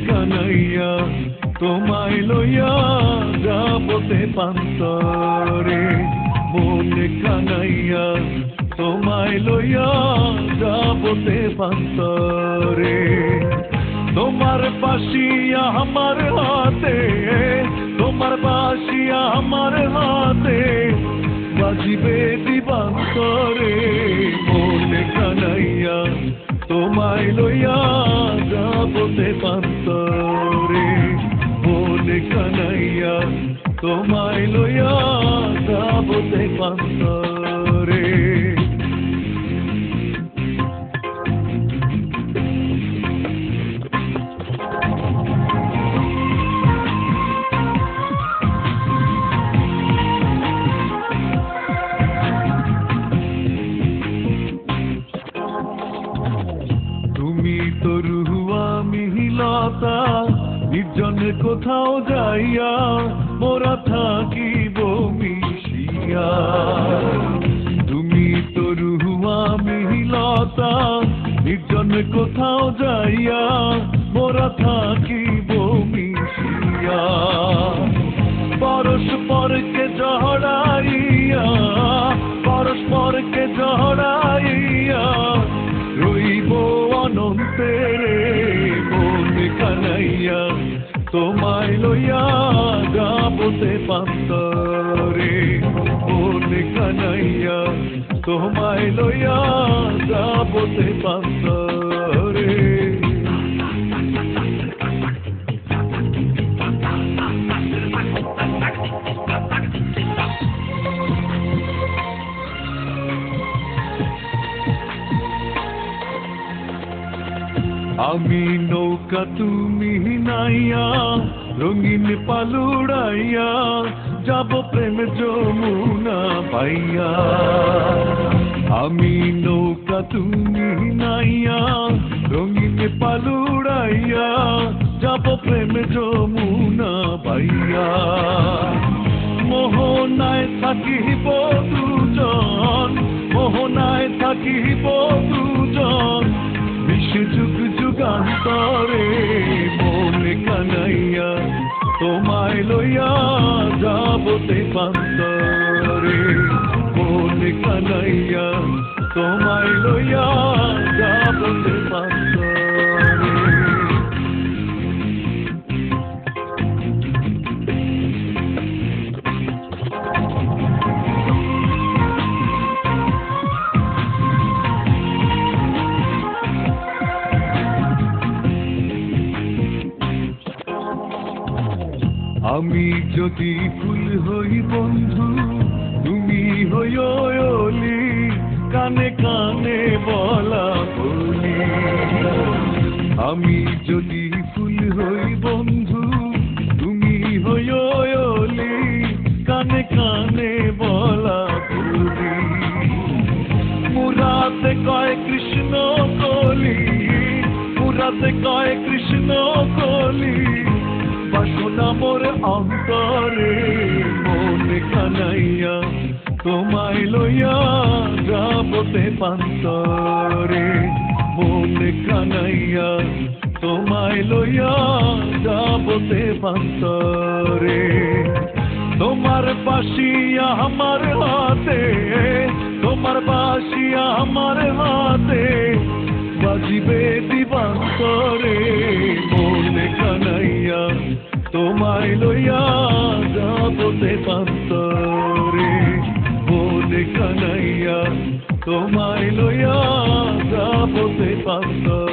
কানাইয়া তোমায় লইয়া যাবতে পান্তরে, মনে কানাইয়া তোমায় লইয়া যাবতে পান্তরে। তোমার বাঁশিয়া আমার হাতে, তোমার বাঁশিয়া আমার হাতে বাজিবে দিবান্তরে, মনে কানাইয়া তোমায় লইয়া যাবতে পান্তরে, মনে কানাইয়া তোমায় লইয়া যাবতে পান্তরে। তুমি তো রুহু আমি লতা, নির্জন কোথাও যাইয়া মোরা থাকিব মিশিয়া। তুমি তো রুহু আমি লতা, নির্জন কোথাও যাইয়া মোরা থাকিব মিশিয়া। পরস্পরকে জড়াইয়া, পরস্পরকে জড়াইয়া রইব অনন্তেরে, মনে কানাইয়া তোমায় লইয়া যাবতে পান্তরে, মনে কানাইয়া তোমায় লইয়া যাবতে পান্তরে। আমি নৌকা তুমি নাইয়া, রঙিন পালুড়াইয়া যাব প্রেম যমুনা পাইয়া। আমি নৌকা তুমি নাইয়া, রঙিন পালুড়াইয়া যাব প্রেম যমুনা পাইয়া। মোহনায় থাকিব দুজন, মোহনায় থাকিব দুজন যুগ যুগান্তরে, মনে কানাইয়া তোমায় লইয়া যাবতে পান্তরে, মনে কানাইয়া তোমায় লইয়া যাবতে পান্তরে। আমি যদি ফুল হই বন্ধু, তুমি হইও অলি, কানে কানে বলা বলি। আমি যদি ফুল হই বন্ধু, তুমি হইও অলি, কানে কানে বলা বলি। মুরাতে কয় কৃষ্ণ কলি, মুরাতে কয় কৃষ্ণ কলি, বাসনা মোর অন্তরে, মনে কানাইয়া তোমায় লইয়া যাবতে পান্তরে, মনে কানাইয়া তোমায় লইয়া যাবতে পান্তরে। তোমার বাঁশিয়া আমার হাতে, তোমার বাঁশিয়া আমার হাতে বাজিবে দিবান্তরে, মনে কানাইয়া তোমায় লইয়া যাবতে পান্তরে, মনে কানাইয়া তোমায় লইয়া যাবতে পান্তরে।